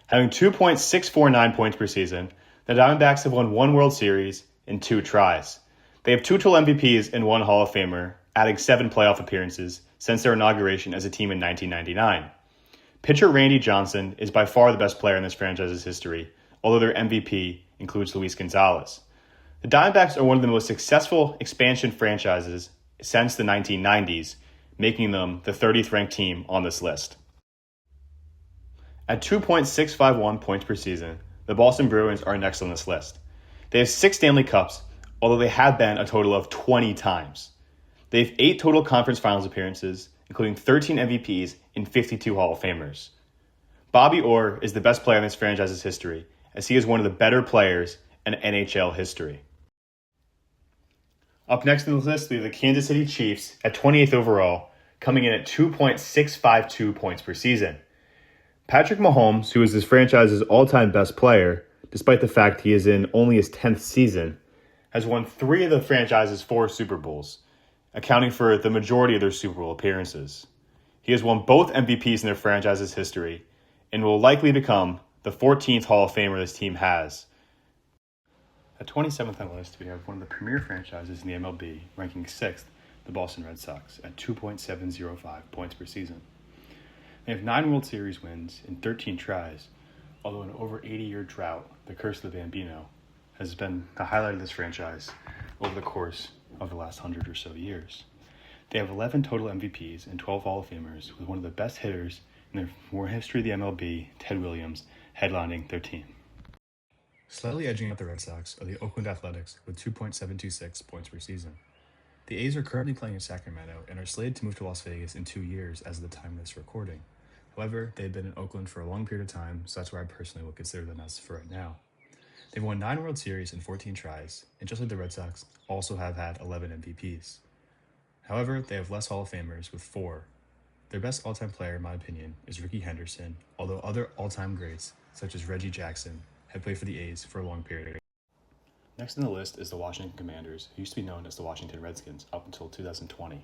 Having 2.649 points per season, the Diamondbacks have won 1 World Series in 2 tries. They have 2 total MVPs and 1 Hall of Famer, adding 7 playoff appearances since their inauguration as a team in 1999. Pitcher Randy Johnson is by far the best player in this franchise's history, although their MVP includes Luis Gonzalez. The Diamondbacks are one of the most successful expansion franchises since the 1990s, making them the 30th ranked team on this list. At 2.651 points per season, the Boston Bruins are next on this list. They have 6 Stanley Cups, although they have been a total of 20 times. They have 8 total conference finals appearances, including 13 MVPs and 52 Hall of Famers. Bobby Orr is the best player in this franchise's history, as he is one of the better players in NHL history. Up next in the list, we have the Kansas City Chiefs at 28th overall, coming in at 2.652 points per season. Patrick Mahomes, who is this franchise's all-time best player, despite the fact he is in only his 10th season, has won 3 of the franchise's 4 Super Bowls, accounting for the majority of their Super Bowl appearances. He has won both MVPs in their franchise's history and will likely become the 14th Hall of Famer this team has. At 27th on the list, we have one of the premier franchises in the MLB, ranking 6th, the Boston Red Sox, at 2.705 points per season. They have 9 World Series wins in 13 tries, although an over 80-year drought, the curse of the Bambino, has been the highlight of this franchise over the course of the last 100 or so years. They have 11 total MVPs and 12 Hall of Famers, with one of the best hitters in the history of the MLB, Ted Williams, headlining their team. Slightly edging out the Red Sox are the Oakland Athletics with 2.726 points per season. The A's are currently playing in Sacramento and are slated to move to Las Vegas in 2 years as of the time of this recording. However, they've been in Oakland for a long period of time, so that's where I personally would consider them as for right now. They've won 9 World Series in 14 tries, and just like the Red Sox, also have had 11 MVPs. However, they have less Hall of Famers with 4. Their best all-time player, in my opinion, is Rickey Henderson, although other all-time greats, such as Reggie Jackson, have played for the A's for a long period. Next on the list is the Washington Commanders, who used to be known as the Washington Redskins up until 2020.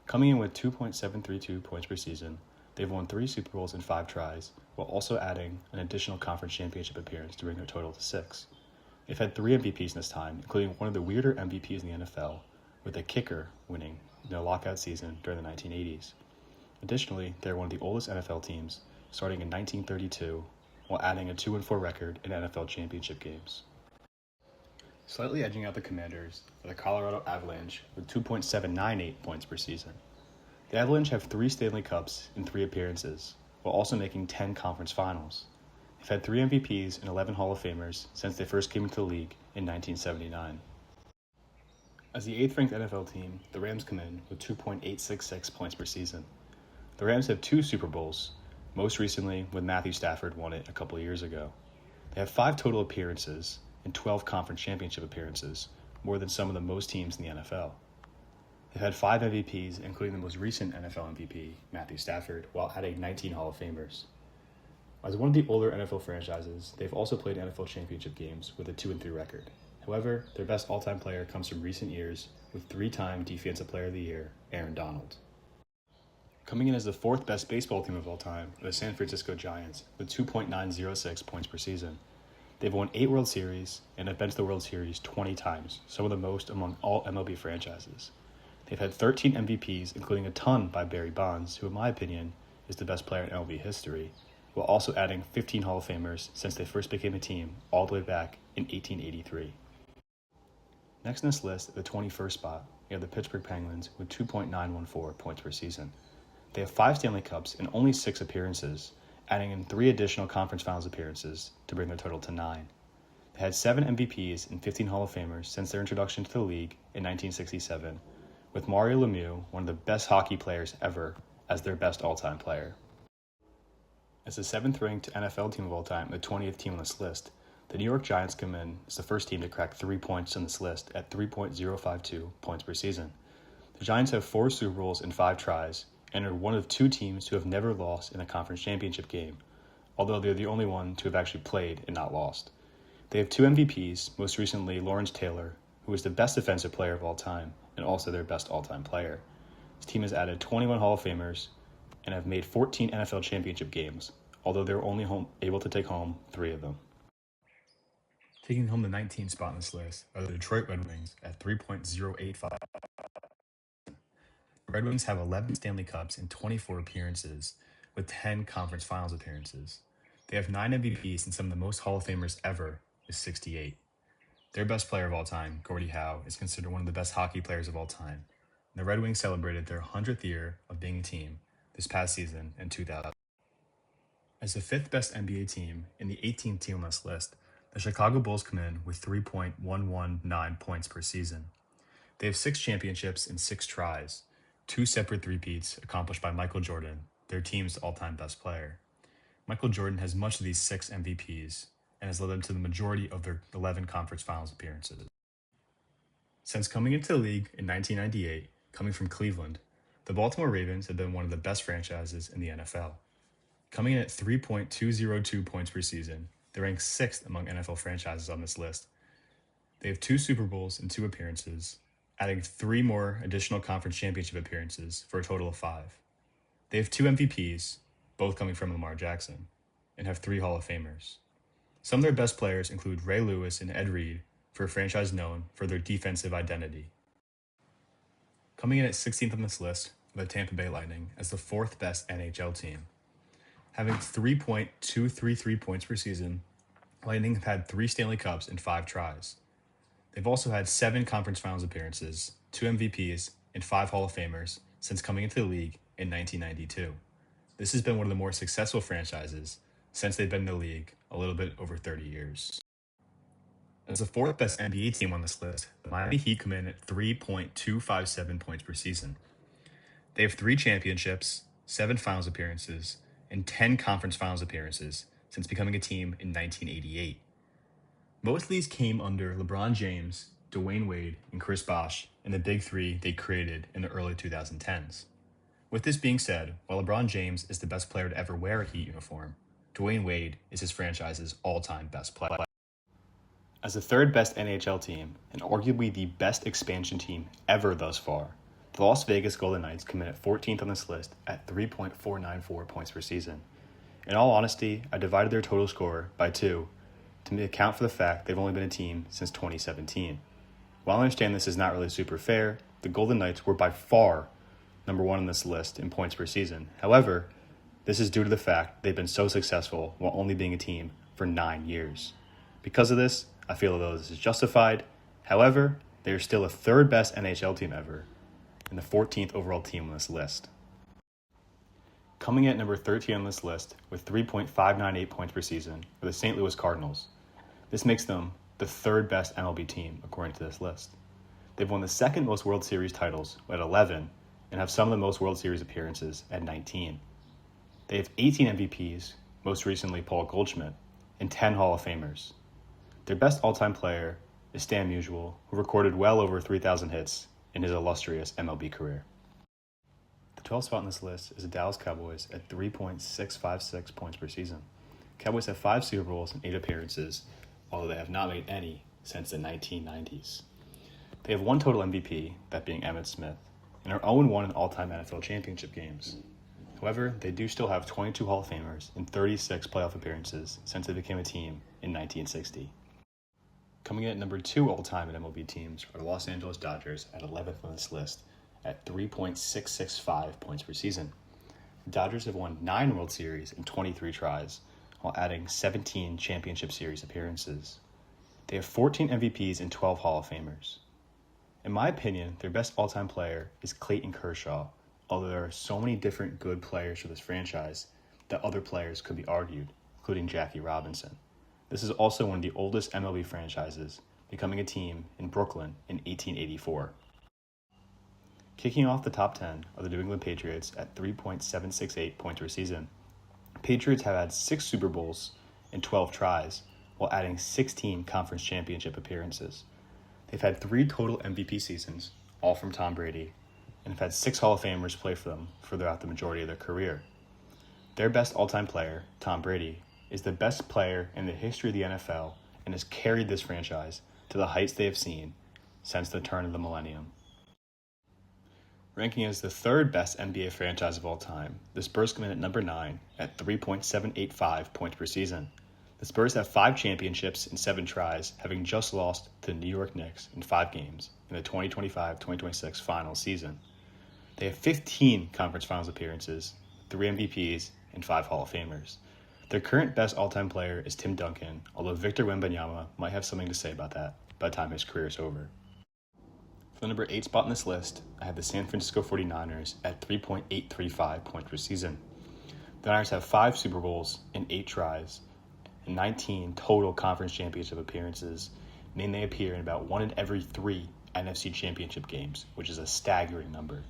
Coming in with 2.732 points per season, they've won 3 Super Bowls in 5 tries, while also adding an additional conference championship appearance to bring their total to 6. They've had 3 MVPs in this time, including one of the weirder MVPs in the NFL, with a kicker winning the lockout season during the 1980s. Additionally, they're one of the oldest NFL teams, starting in 1932, while adding a 2-4 record in NFL championship games. Slightly edging out the Commanders are the Colorado Avalanche with 2.798 points per season. The Avalanche have 3 Stanley Cups in 3 appearances, while also making 10 conference finals. They've had 3 MVPs and 11 Hall of Famers since they first came into the league in 1979. As the 8th ranked NFL team, the Rams come in with 2.866 points per season. The Rams have 2 Super Bowls, most recently when Matthew Stafford won it a couple of years ago. They have 5 total appearances and 12 conference championship appearances, more than some of the most teams in the NFL. They've had 5 MVPs, including the most recent NFL MVP, Matthew Stafford, while adding 19 Hall of Famers. As one of the older NFL franchises, they've also played NFL championship games with a 2-3 record. However, their best all-time player comes from recent years with 3-time Defensive Player of the Year, Aaron Donald. Coming in as the 4th best baseball team of all time are the San Francisco Giants with 2.906 points per season. They've won 8 World Series and have been to the World Series 20 times, some of the most among all MLB franchises. They've had 13 MVPs, including a ton by Barry Bonds, who in my opinion is the best player in MLB history, while also adding 15 Hall of Famers since they first became a team all the way back in 1883. Next on this list, at the 21st spot, we have the Pittsburgh Penguins with 2.914 points per season. They have 5 Stanley Cups and only 6 appearances, adding in 3 additional conference finals appearances to bring their total to 9. They had 7 MVPs and 15 Hall of Famers since their introduction to the league in 1967, with Mario Lemieux, one of the best hockey players ever, as their best all-time player. As the 7th-ranked NFL team of all time, the 20th team on this list, the New York Giants come in as the first team to crack 3 points on this list at 3.052 points per season. The Giants have 4 Super Bowls in 5 tries and are one of 2 teams who have never lost in a conference championship game, although they're the only one to have actually played and not lost. They have 2 MVPs, most recently Lawrence Taylor, who is the best defensive player of all time and also their best all-time player. This team has added 21 Hall of Famers and have made 14 NFL championship games, although they're only able to take home 3 of them. Taking home the 19th spot on this list are the Detroit Red Wings at 3.085. The Red Wings have 11 Stanley Cups and 24 appearances, with 10 conference finals appearances. They have 9 MVPs, and some of the most Hall of Famers ever is 68. Their best player of all time, Gordie Howe, is considered one of the best hockey players of all time. And the Red Wings celebrated their 100th year of being a team this past season in 2000. As the 5th best NBA team and the 18th team on this list, the Chicago Bulls come in with 3.119 points per season. They have 6 championships in 6 tries, 2 separate three-peats accomplished by Michael Jordan, their team's all-time best player. Michael Jordan has much of these 6 MVPs and has led them to the majority of their 11 conference finals appearances. Since coming into the league in 1998, coming from Cleveland, the Baltimore Ravens have been one of the best franchises in the NFL. Coming in at 3.202 points per season, they rank 6th among NFL franchises on this list. They have 2 Super Bowls and 2 appearances, adding 3 more additional conference championship appearances for a total of 5. They have 2 MVPs, both coming from Lamar Jackson, and have 3 Hall of Famers. Some of their best players include Ray Lewis and Ed Reed, for a franchise known for their defensive identity. Coming in at 16th on this list are the Tampa Bay Lightning as the 4th best NHL team. Having 3.233 points per season, Lightning have had 3 Stanley Cups in 5 tries. They've also had 7 conference finals appearances, 2 MVPs, and 5 Hall of Famers since coming into the league in 1992. This has been one of the more successful franchises since they've been in the league a little bit over 30 years. As the 4th best NBA team on this list, the Miami Heat come in at 3.257 points per season. They have 3 championships, 7 finals appearances, and 10 conference finals appearances since becoming a team in 1988. Most of these came under LeBron James, Dwayne Wade, and Chris Bosh and the Big Three they created in the early 2010s. With this being said, while LeBron James is the best player to ever wear a Heat uniform, Dwayne Wade is his franchise's all-time best player. As the 3rd best NHL team, and arguably the best expansion team ever thus far, the Las Vegas Golden Knights come in at 14th on this list at 3.494 points per season. In all honesty, I divided their total score by 2 to account for the fact they've only been a team since 2017. While I understand this is not really super fair, the Golden Knights were by far number 1 on this list in points per season. However, this is due to the fact they've been so successful while only being a team for 9 years. Because of this, I feel as though this is justified. However, they are still the 3rd best NHL team ever and the 14th overall team on this list. Coming at number 13 on this list with 3.598 points per season are the St. Louis Cardinals. This makes them the 3rd best MLB team according to this list. They've won the 2nd most World Series titles at 11 and have some of the most World Series appearances at 19. They have 18 MVPs, most recently Paul Goldschmidt, and 10 Hall of Famers. Their best all-time player is Stan Musial, who recorded well over 3,000 hits in his illustrious MLB career. The 12th spot on this list is the Dallas Cowboys at 3.656 points per season. Cowboys have 5 Super Bowls and 8 appearances, although they have not made any since the 1990s. They have 1 total MVP, that being Emmitt Smith, and are 0-1 in all-time NFL championship games. However, they do still have 22 Hall of Famers and 36 playoff appearances since they became a team in 1960. Coming in at number 2 all-time in MLB teams are the Los Angeles Dodgers at 11th on this list at 3.665 points per season. The Dodgers have won 9 World Series in 23 tries, while adding 17 Championship Series appearances. They have 14 MVPs and 12 Hall of Famers. In my opinion, their best all-time player is Clayton Kershaw, although there are so many different good players for this franchise that other players could be argued, including Jackie Robinson. This is also one of the oldest MLB franchises, becoming a team in Brooklyn in 1884. Kicking off the top 10 are the New England Patriots at 3.768 points per season. Patriots have had 6 Super Bowls and 12 tries, while adding 16 conference championship appearances. They've had 3 total MVP seasons, all from Tom Brady, and have had 6 Hall of Famers play for them throughout the majority of their career. Their best all-time player, Tom Brady, is the best player in the history of the NFL and has carried this franchise to the heights they have seen since the turn of the millennium. Ranking as the 3rd best NBA franchise of all time, the Spurs come in at number 9 at 3.785 points per season. The Spurs have 5 championships in 7 tries, having just lost to the New York Knicks in 5 games in the 2025-2026 final season. They have 15 conference finals appearances, 3 MVPs, and 5 Hall of Famers. Their current best all-time player is Tim Duncan, although Victor Wembanyama might have something to say about that by the time his career is over. For the number 8 spot in this list, I have the San Francisco 49ers at 3.835 points per season. The Niners have 5 Super Bowls in 8 tries and 19 total conference championship appearances, meaning they appear in about 1 in every 3 NFC championship games, which is a staggering number.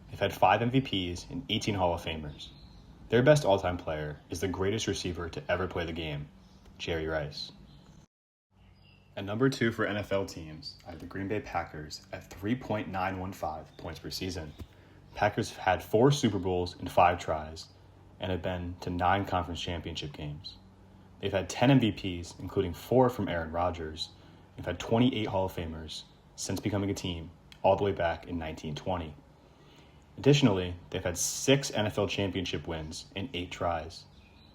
They've had 5 MVPs and 18 Hall of Famers. Their best all-time player is the greatest receiver to ever play the game, Jerry Rice. At number 2 for NFL teams, I have the Green Bay Packers at 3.915 points per season. Packers have had 4 Super Bowls in 5 tries and have been to 9 conference championship games. They've had 10 MVPs, including 4 from Aaron Rodgers. They've had 28 Hall of Famers since becoming a team all the way back in 1920. Additionally, they've had 6 NFL championship wins in 8 tries.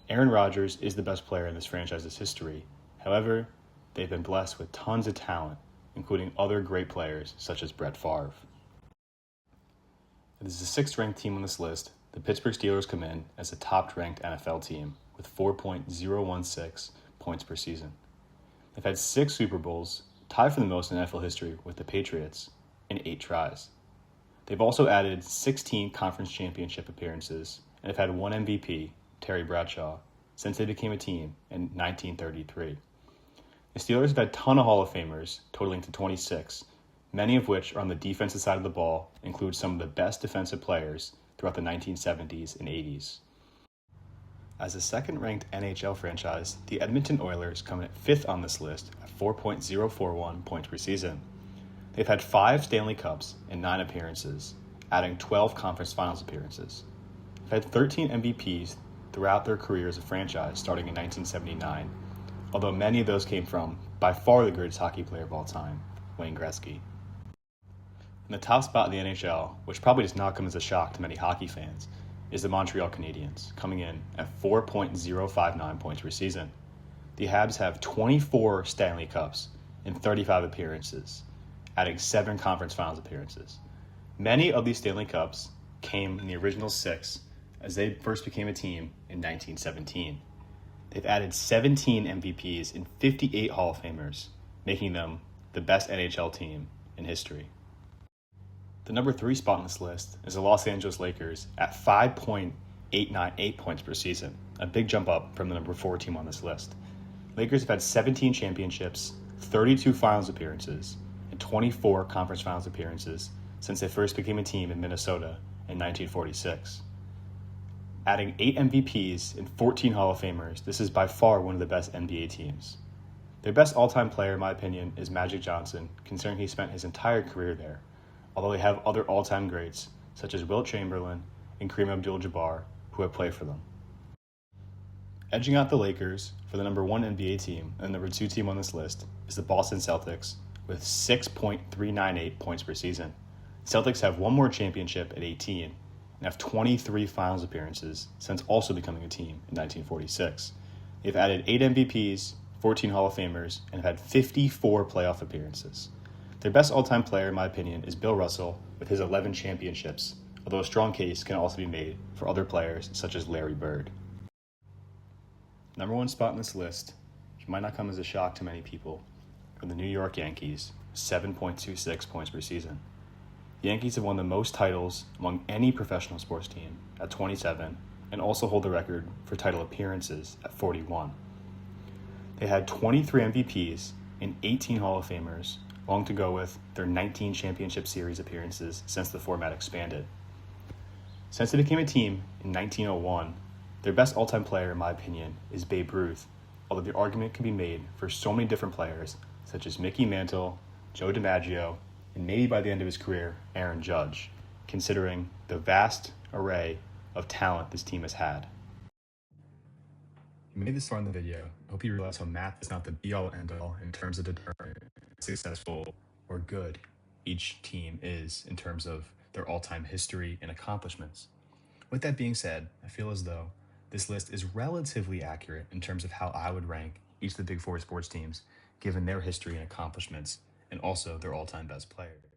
Aaron Rodgers is the best player in this franchise's history. However, they've been blessed with tons of talent, including other great players such as Brett Favre. This is the 6th ranked team on this list. The Pittsburgh Steelers come in as the top-ranked NFL team with 4.016 points per season. They've had 6 Super Bowls, tied for the most in NFL history with the Patriots, in 8 tries. They've also added 16 conference championship appearances and have had 1 MVP, Terry Bradshaw, since they became a team in 1933. The Steelers have had a ton of Hall of Famers, totaling to 26, many of which are on the defensive side of the ball, include some of the best defensive players throughout the 1970s and 80s. As the 2nd-ranked NHL franchise, the Edmonton Oilers come in at 5th on this list at 4.041 points per season. They've had 5 Stanley Cups and 9 appearances, adding 12 conference finals appearances. They've had 13 MVPs throughout their career as a franchise, starting in 1979, although many of those came from, by far, the greatest hockey player of all time, Wayne Gretzky. In the top spot in the NHL, which probably does not come as a shock to many hockey fans, is the Montreal Canadiens, coming in at 4.059 points per season. The Habs have 24 Stanley Cups and 35 appearances, adding 7 conference finals appearances. Many of these Stanley Cups came in the original 6 as they first became a team in 1917. They've added 17 MVPs and 58 Hall of Famers, making them the best NHL team in history. The number 3 spot on this list is the Los Angeles Lakers at 5.898 points per season, a big jump up from the number 4 team on this list. Lakers have had 17 championships, 32 finals appearances, and 24 conference finals appearances since they first became a team in Minnesota in 1946. Adding 8 MVPs and 14 Hall of Famers, this is by far one of the best NBA teams. Their best all-time player, in my opinion, is Magic Johnson, considering he spent his entire career there, although they have other all-time greats such as Wilt Chamberlain and Kareem Abdul-Jabbar who have played for them. Edging out the Lakers for the number 1 NBA team and the number 2 team on this list is the Boston Celtics with 6.398 points per season. Celtics have 1 more championship at 18 and have 23 finals appearances since also becoming a team in 1946. They've added 8 MVPs, 14 Hall of Famers, and have had 54 playoff appearances. Their best all-time player, in my opinion, is Bill Russell with his 11 championships, although a strong case can also be made for other players such as Larry Bird. Number 1 spot in this list, which might not come as a shock to many people, are the New York Yankees, 7.26 points per season. The Yankees have won the most titles among any professional sports team at 27 and also hold the record for title appearances at 41. They had 23 MVPs and 18 Hall of Famers, along to go with their 19 championship series appearances since the format expanded. Since they became a team in 1901, their best all-time player, in my opinion, is Babe Ruth, although the argument can be made for so many different players, such as Mickey Mantle, Joe DiMaggio, and maybe by the end of his career, Aaron Judge, considering the vast array of talent this team has had. You made this far in the video. I hope you realize how math is not the be-all end-all in terms of determining how successful or good each team is in terms of their all-time history and accomplishments. With that being said, I feel as though this list is relatively accurate in terms of how I would rank each of the Big Four sports teams given their history and accomplishments and also their all-time best players.